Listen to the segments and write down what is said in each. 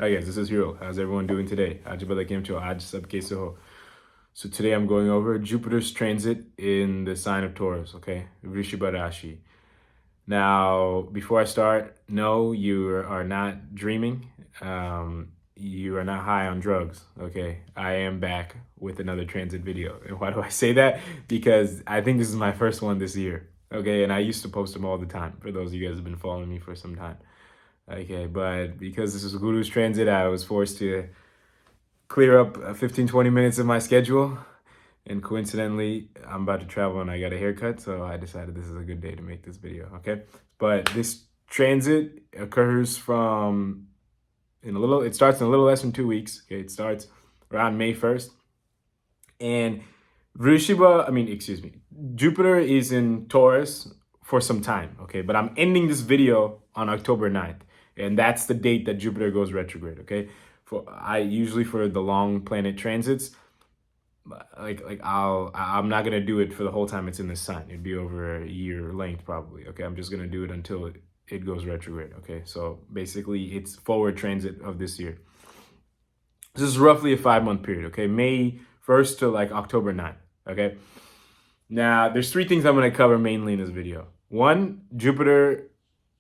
Hi guys, this is Hiro. How's everyone doing today? So today I'm going over Jupiter's transit in the sign of Taurus, okay? Vrishabha Rashi. Now, before I start, no, you are not dreaming. You are not high on drugs, okay? I am back with another transit video. And why do I say that? Because I think this is my first one this year, okay? And I used to post them all the time, for those of you guys who have been following me for some time. Okay, but because this is Guru's transit, I was forced to clear up 15, 20 minutes of my schedule. And coincidentally, I'm about to travel and I got a haircut, so I decided this is a good day to make this video, okay? But this transit occurs it starts in a little less than 2 weeks, okay? It starts around May 1st. And Jupiter is in Taurus for some time, okay? But I'm ending this video on October 9th. And that's the date that Jupiter goes retrograde, okay? For the long planet transits, I'm not gonna do it for the whole time it's in the sun. It'd be over a year length probably, okay? I'm just gonna do it until it goes retrograde, okay? So basically it's forward transit of this year. This is roughly a 5-month period, okay? May 1st to like October 9th, okay? Now, there's 3 things I'm gonna cover mainly in this video. 1, Jupiter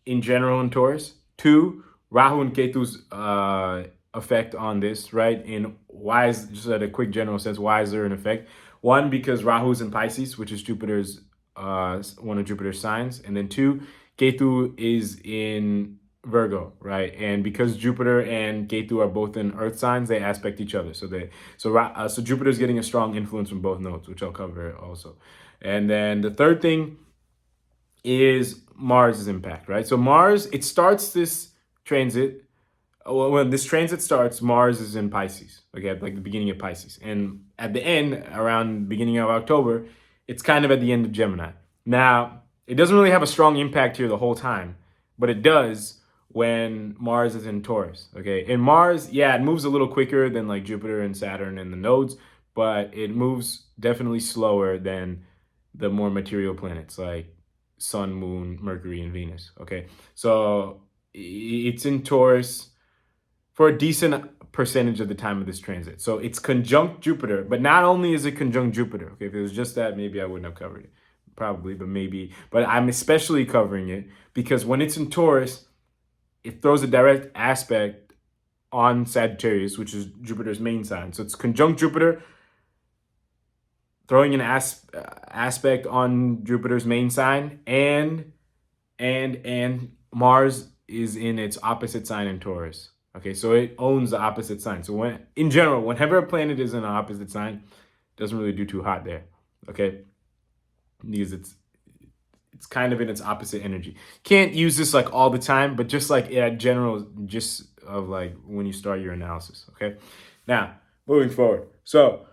in general in Taurus. 2, Rahu and Ketu's effect on this, right? And why is, just at a quick general sense, why is there an effect? 1, because Rahu's in Pisces, which is Jupiter's, one of Jupiter's signs. And then 2, Ketu is in Virgo, right? And because Jupiter and Ketu are both in Earth signs, they aspect each other. So Jupiter's getting a strong influence from both nodes, which I'll cover also. And then the third thing is Mars' impact, right? So Mars, it starts this transit. When this transit starts, Mars is in Pisces, okay, at like the beginning of Pisces. And at the end, around beginning of October, it's kind of at the end of Gemini. Now, it doesn't really have a strong impact here the whole time, but it does when Mars is in Taurus, okay? And Mars, yeah, it moves a little quicker than like Jupiter and Saturn and the nodes, but it moves definitely slower than the more material planets like Sun, Moon, Mercury, and Venus, okay? So it's in Taurus for a decent percentage of the time of this transit. So it's conjunct Jupiter, but not only is it conjunct Jupiter, okay, if it was just that, maybe I wouldn't have covered it. Probably, but maybe. But I'm especially covering it because when it's in Taurus, it throws a direct aspect on Sagittarius, which is Jupiter's main sign. So it's conjunct Jupiter, throwing an aspect on Jupiter's main sign, and Mars is in its opposite sign in Taurus. Okay, so it owns the opposite sign. So whenever a planet is in an opposite sign, it doesn't really do too hot there. Okay, because it's kind of in its opposite energy. Can't use this like all the time, but just like at general, just of like when you start your analysis. Okay, now moving forward. So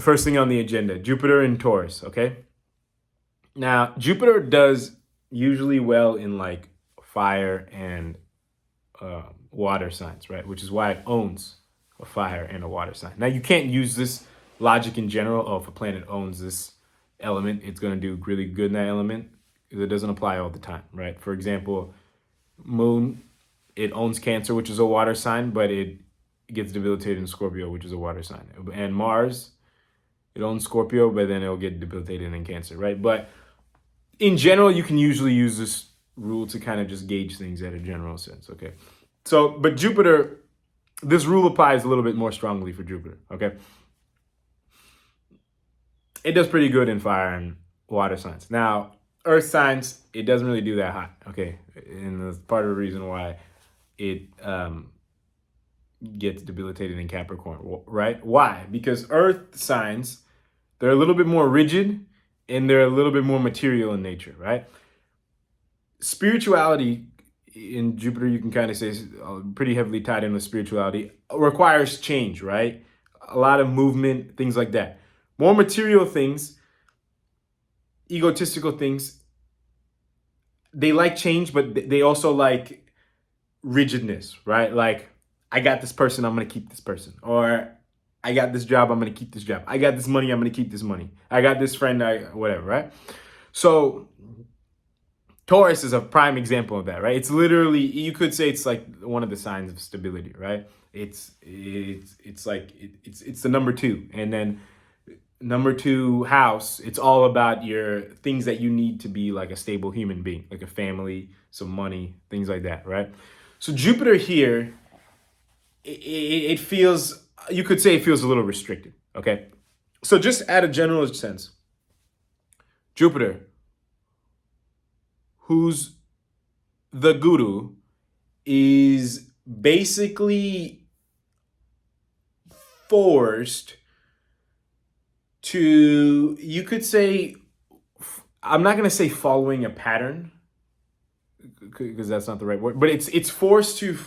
first thing on the agenda, Jupiter in Taurus, okay? Now, Jupiter does usually well in like fire and water signs, right? Which is why it owns a fire and a water sign. Now, you can't use this logic in general. Oh, if a planet owns this element, it's going to do really good in that element. It doesn't apply all the time, right? For example, Moon, it owns Cancer, which is a water sign, but it gets debilitated in Scorpio, which is a water sign. And Mars, it owns Scorpio, but then it'll get debilitated in Cancer, right? But in general, you can usually use this rule to kind of just gauge things at a general sense, okay? So, but Jupiter, this rule applies a little bit more strongly for Jupiter, okay? It does pretty good in fire and water signs. Now, earth signs, it doesn't really do that hot, okay? And that's part of the reason why it gets debilitated in Capricorn, right? Why? Because earth signs, they're a little bit more rigid and they're a little bit more material in nature, right? Spirituality in Jupiter, you can kind of say is pretty heavily tied in with spirituality, requires change, right? A lot of movement, things like that. More material things, egotistical things, they like change, but they also like rigidness, right? Like, I got this person, I'm going to keep this person. Or I got this job, I'm going to keep this job. I got this money, I'm going to keep this money. I got this friend, whatever, right? So Taurus is a prime example of that, right? It's literally, you could say it's like one of the signs of stability, right? It's like it's the number two, and then number two house. It's all about your things that you need to be like a stable human being, like a family, some money, things like that, right? So Jupiter here, it feels, you could say it feels a little restricted. Okay, so just at a general sense, Jupiter, who's the guru, is basically forced to, you could say, I'm not going to say following a pattern because that's not the right word, but it's forced to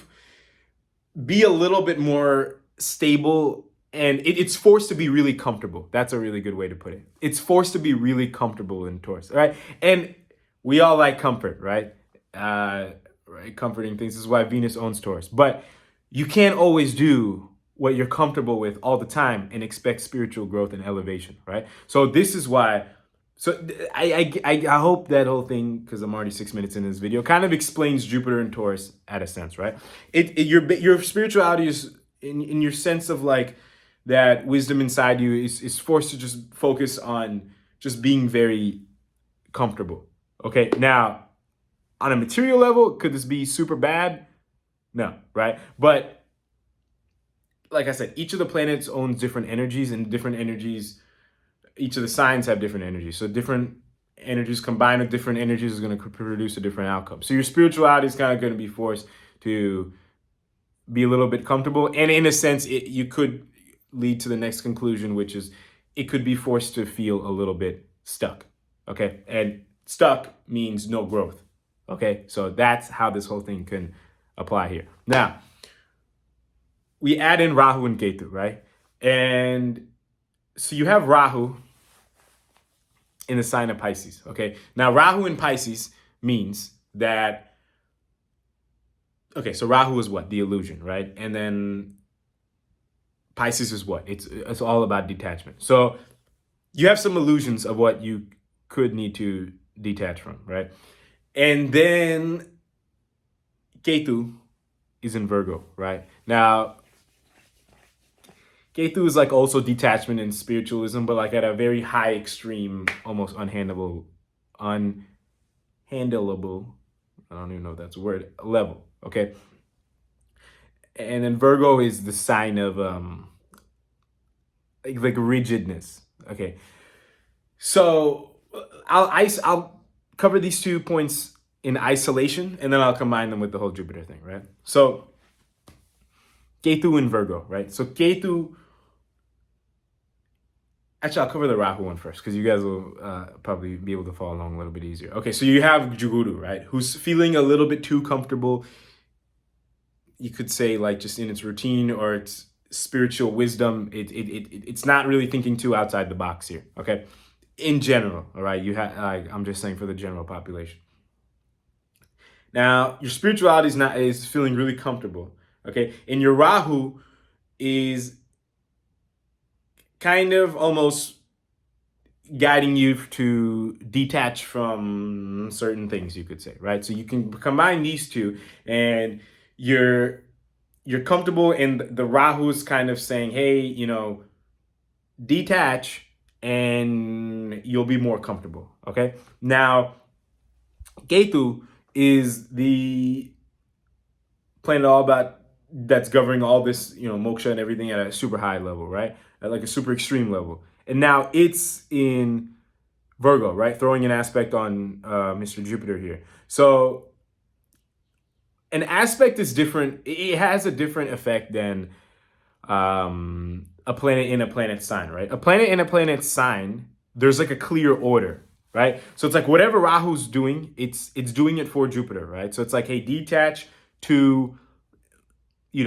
be a little bit more stable, and it's forced to be really comfortable. That's a really good way to put it. It's forced to be really comfortable in Taurus, right? And we all like comfort, right? Right, comforting things. This is why Venus owns Taurus. But you can't always do what you're comfortable with all the time and expect spiritual growth and elevation, right? So this is why. So I hope that whole thing, because I'm already 6 minutes in this video, kind of explains Jupiter and Taurus at a sense, right? Your spirituality is in your sense of like that wisdom inside you is forced to just focus on just being very comfortable. Okay, now on a material level, could this be super bad? No, right? But like I said, each of the planets owns different energies, and different energies, each of the signs have different energies. So different energies combined with different energies is going to produce a different outcome. So your spirituality is kind of going to be forced to be a little bit comfortable. And in a sense, you could lead to the next conclusion, which is it could be forced to feel a little bit stuck. Okay. And stuck means no growth. Okay. So that's how this whole thing can apply here. Now, we add in Rahu and Ketu, right? And so you have Rahu in the sign of Pisces, okay? Now, Rahu in Pisces means that, okay, so Rahu is what? The illusion, right? And then Pisces is what? It's all about detachment. So you have some illusions of what you could need to detach from, right? And then Ketu is in Virgo, right? Now, Ketu is like also detachment and spiritualism, but like at a very high extreme, almost unhandleable, I don't even know if that's a word, level, okay? And then Virgo is the sign of like rigidness, okay? So I'll cover these 2 points in isolation, and then I'll combine them with the whole Jupiter thing, right? So Ketu and Virgo, right? So Ketu, actually, I'll cover the Rahu one first because you guys will probably be able to follow along a little bit easier. Okay, so you have Guru, right? Who's feeling a little bit too comfortable. You could say like just in its routine or its spiritual wisdom. It's not really thinking too outside the box here. Okay, in general, all right. I'm just saying for the general population. Now, your spirituality is feeling really comfortable. Okay, and your Rahu is kind of almost guiding you to detach from certain things, you could say, right? So you can combine these two, and you're comfortable, and the Rahu is kind of saying, hey, detach and you'll be more comfortable. Okay. Now, Ketu is the planet all about that's governing all this, moksha and everything at a super high level, right? At like a super extreme level. And now it's in Virgo, right? Throwing an aspect on Mr. Jupiter here. So an aspect is different. It has a different effect than a planet in a planet sign, right? A planet in a planet sign, there's like a clear order, right? So it's like whatever Rahu's doing, it's doing it for Jupiter, right? So it's like, hey, detach to,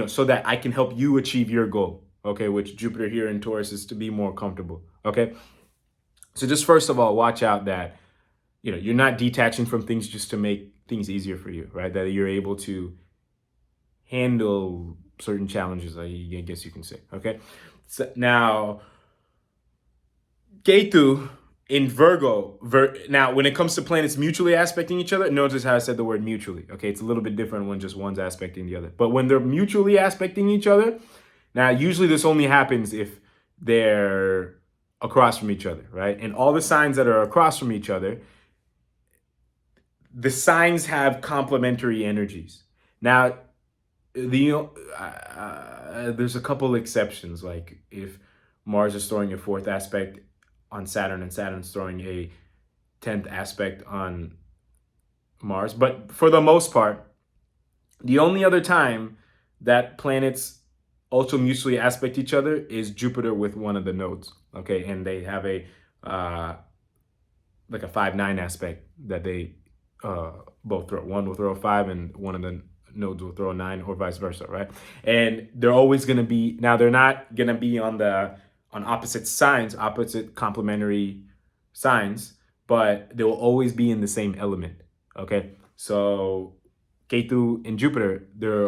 so that I can help you achieve your goal, okay? Which Jupiter here in Taurus is to be more comfortable, okay? So just first of all, watch out that, you're not detaching from things just to make things easier for you, right? That you're able to handle certain challenges, I guess you can say, okay? So now, Ketu in Virgo, now when it comes to planets mutually aspecting each other, notice how I said the word mutually. Okay, it's a little bit different when just one's aspecting the other. But when they're mutually aspecting each other, now usually this only happens if they're across from each other, right? And all the signs that are across from each other, the signs have complementary energies. Now, there's a couple exceptions, like if Mars is throwing a fourth aspect on Saturn and Saturn's throwing a 10th aspect on Mars. But for the most part, the only other time that planets also mutually aspect each other is Jupiter with one of the nodes. Okay, and they have a like a 5-9 aspect that they both throw. One will throw a 5 and one of the nodes will throw a 9, or vice versa, right? And they're always going to be, now they're not going to be on opposite signs, opposite complementary signs, but they will always be in the same element. Okay, so Ketu and Jupiter, they're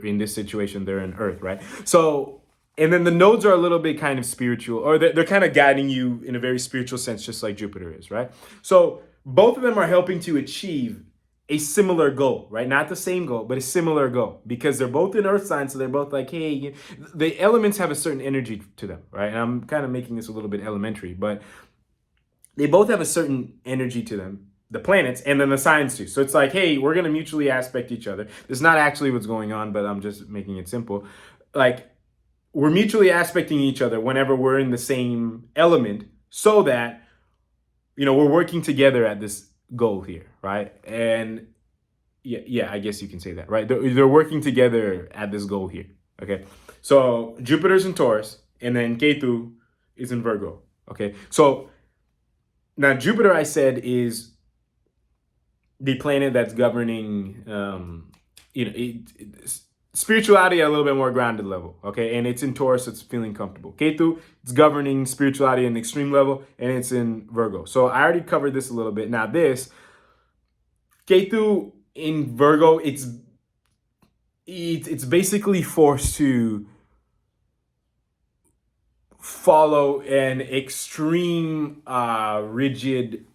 in this situation, they're in Earth, right? So, and then the nodes are a little bit kind of spiritual, or they're kind of guiding you in a very spiritual sense, just like Jupiter is, right? So both of them are helping to achieve a similar goal, right? Not the same goal, but a similar goal, because they're both in Earth signs. So they're both like, hey, the elements have a certain energy to them, right? And I'm kind of making this a little bit elementary, but they both have a certain energy to them, the planets, and then the signs too. So it's like, hey, we're going to mutually aspect each other. This is not actually what's going on, but I'm just making it simple. Like, we're mutually aspecting each other whenever we're in the same element, so that, we're working together at this goal here, right? And yeah, I guess you can say that, right? They're working together at this goal here, okay? So Jupiter's in Taurus, and then Ketu is in Virgo, okay? So now Jupiter, I said, is the planet that's governing, spirituality at a little bit more grounded level, okay? And it's in Taurus, so it's feeling comfortable. Ketu, it's governing spirituality at an extreme level, and it's in Virgo. So I already covered this a little bit. Now this, Ketu in Virgo, it's basically forced to follow an extreme, rigid,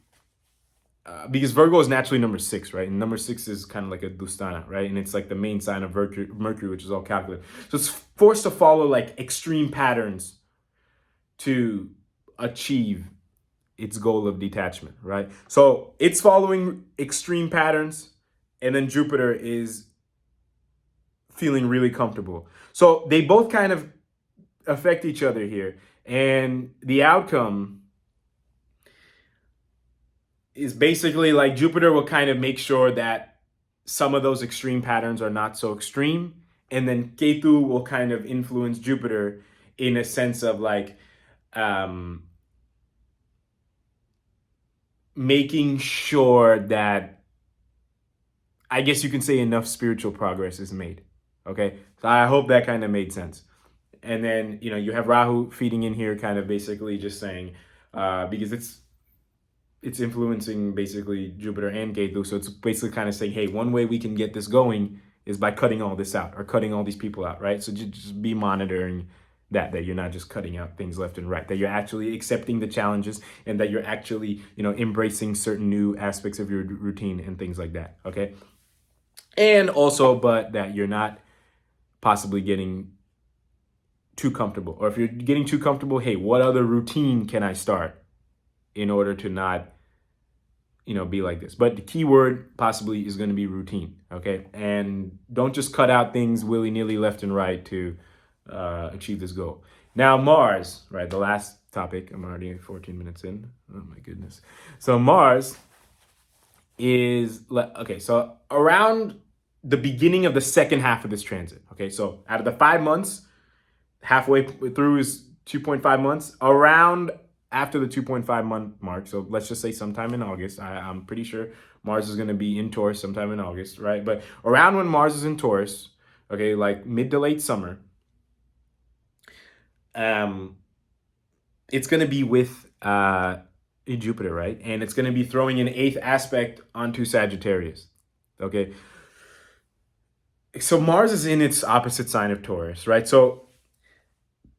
because Virgo is naturally number 6, right? And number 6 is kind of like a Dustana, right? And it's like the main sign of Mercury, which is all calculated. So it's forced to follow like extreme patterns to achieve its goal of detachment, right? So it's following extreme patterns, and then Jupiter is feeling really comfortable. So they both kind of affect each other here. And the outcome is basically like Jupiter will kind of make sure that some of those extreme patterns are not so extreme. And then Ketu will kind of influence Jupiter in a sense of like making sure that, I guess you can say, enough spiritual progress is made. Okay, so I hope that kind of made sense. And then, you have Rahu feeding in here, kind of basically just saying, because it's influencing basically Jupiter and Ketu. So it's basically kind of saying, hey, one way we can get this going is by cutting all this out, or cutting all these people out, right? So just be monitoring that you're not just cutting out things left and right, that you're actually accepting the challenges, and that you're actually, embracing certain new aspects of your routine and things like that, okay? And also, but that you're not possibly getting too comfortable. Or if you're getting too comfortable, hey, what other routine can I start in order to not, be like this? But the key word possibly is going to be routine, okay? And don't just cut out things willy-nilly left and right to achieve this goal. Now Mars, right, the last topic. I'm already 14 minutes in. Oh my goodness. So Mars is, okay, so around the beginning of the second half of this transit, okay? So out of the 5 months, halfway through is 2.5 months, around after the 2.5 month mark. So let's just say sometime in August. I'm pretty sure Mars is going to be in Taurus sometime in August, right? But around when Mars is in Taurus, okay, like mid to late summer, it's going to be with Jupiter, right? And it's going to be throwing an 8th aspect onto Sagittarius, okay? So Mars is in its opposite sign of Taurus, right? So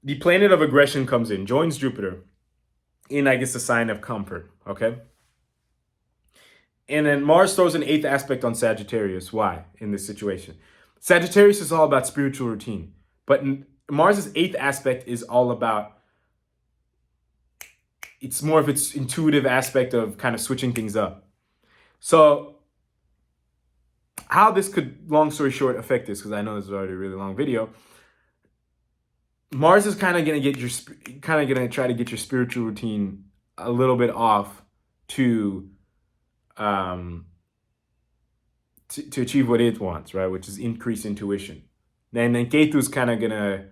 the planet of aggression comes in, joins Jupiter in, I guess, a sign of comfort, okay? And then Mars throws an 8th aspect on Sagittarius. Why in this situation? Sagittarius is all about spiritual routine, but Mars's 8th aspect is all about, it's more of its intuitive aspect of kind of switching things up. So how this could, long story short, affect this, because I know this is already a really long video. Mars is kind of going to try to get your spiritual routine a little bit off to achieve what it wants, right? Which is increase intuition. And then Ketu's kind of gonna,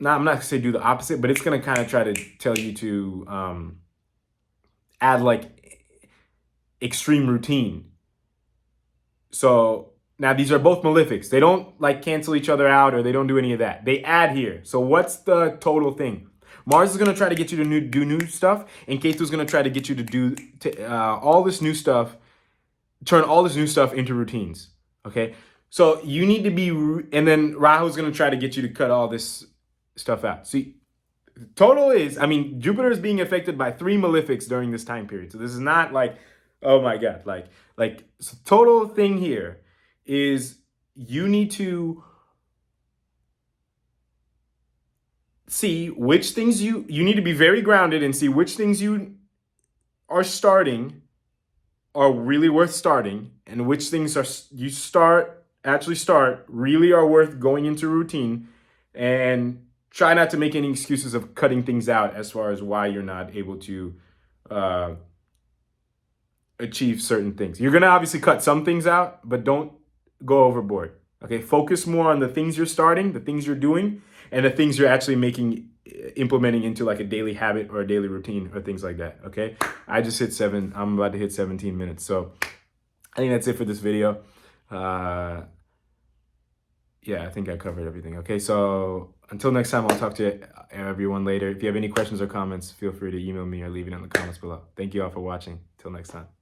I'm not gonna say do the opposite, but it's gonna kind of try to tell you to add like extreme routine. So now these are both malefics. They don't like cancel each other out, or they don't do any of that. They add here. So what's the total thing? Mars is going to try to get you to do new stuff, and Ketu is going to try to get you to do all this new stuff, turn all this new stuff into routines, okay? So you need to be, and then Rahu is going to try to get you to cut all this stuff out. See, total is, I mean, Jupiter is being affected by 3 malefics during this time period. So this is not like, oh my God, so total thing here is you need to see which things you need to be very grounded and see which things you are starting are really worth starting, and which things are actually start really are worth going into routine, and try not to make any excuses of cutting things out as far as why you're not able to achieve certain things. You're going to obviously cut some things out, but don't go overboard. Okay, focus more on the things you're starting, the things you're doing, and the things you're actually implementing into like a daily habit or a daily routine or things like that. Okay, I just hit 7. I'm about to hit 17 minutes. So I think that's it for this video. Yeah, I think I covered everything. Okay, so until next time, I'll talk to everyone later. If you have any questions or comments, feel free to email me or leave it in the comments below. Thank you all for watching. Till next time.